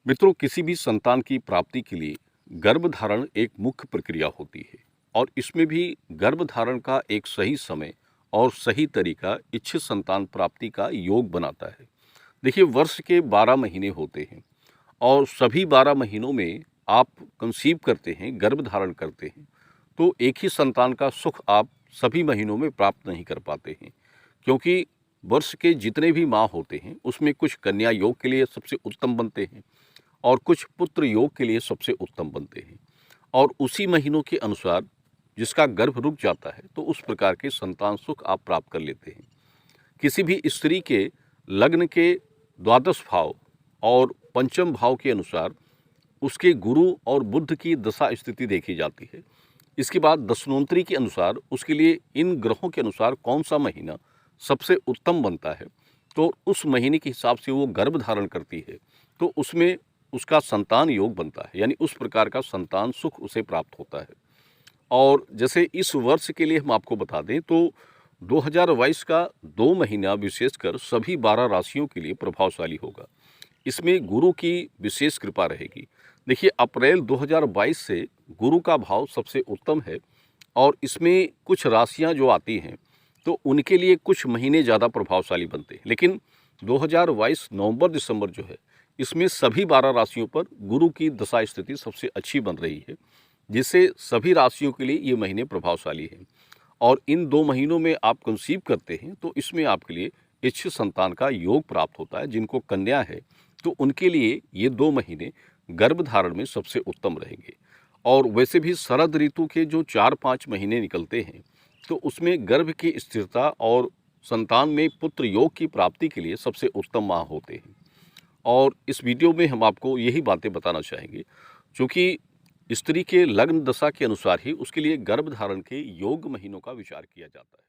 मित्रों, किसी भी संतान की प्राप्ति के लिए गर्भधारण एक मुख्य प्रक्रिया होती है और इसमें भी गर्भधारण का एक सही समय और सही तरीका इच्छित संतान प्राप्ति का योग बनाता है। देखिए, वर्ष के 12 महीने होते हैं और सभी 12 महीनों में आप कंसीव करते हैं, गर्भधारण करते हैं, तो एक ही संतान का सुख आप सभी महीनों में प्राप्त नहीं कर पाते हैं, क्योंकि वर्ष के जितने भी माह होते हैं उसमें कुछ कन्या योग के लिए सबसे उत्तम बनते हैं और कुछ पुत्र योग के लिए सबसे उत्तम बनते हैं और उसी महीनों के अनुसार जिसका गर्भ रुक जाता है तो उस प्रकार के संतान सुख आप प्राप्त कर लेते हैं। किसी भी स्त्री के लग्न के द्वादश भाव और पंचम भाव के अनुसार उसके गुरु और बुध की दशा स्थिति देखी जाती है। इसके बाद दशनोन्तरी के अनुसार उसके लिए इन ग्रहों के अनुसार कौन सा महीना सबसे उत्तम बनता है, तो उस महीने के हिसाब से वो गर्भ धारण करती है तो उसमें उसका संतान योग बनता है, यानी उस प्रकार का संतान सुख उसे प्राप्त होता है। और जैसे इस वर्ष के लिए हम आपको बता दें तो 2022 का 2 महीना विशेषकर सभी 12 राशियों के लिए प्रभावशाली होगा। इसमें गुरु की विशेष कृपा रहेगी। देखिए, अप्रैल 2022 से गुरु का भाव सबसे उत्तम है और इसमें कुछ राशियां जो आती हैं तो उनके लिए कुछ महीने ज़्यादा प्रभावशाली बनते हैं, लेकिन 2022 नवंबर दिसंबर जो है इसमें सभी 12 राशियों पर गुरु की दशा स्थिति सबसे अच्छी बन रही है, जिससे सभी राशियों के लिए ये महीने प्रभावशाली हैं। और इन 2 महीनों में आप कंसीव करते हैं तो इसमें आपके लिए इच्छित संतान का योग प्राप्त होता है। जिनको कन्या है तो उनके लिए ये 2 महीने गर्भधारण में सबसे उत्तम रहेंगे। और वैसे भी शरद ऋतु के जो 4-5 महीने निकलते हैं तो उसमें गर्भ की स्थिरता और संतान में पुत्र योग की प्राप्ति के लिए सबसे उत्तम माह होते हैं। और इस वीडियो में हम आपको यही बातें बताना चाहेंगे, क्योंकि स्त्री के लग्न दशा के अनुसार ही उसके लिए गर्भ धारण के योग्य महीनों का विचार किया जाता है।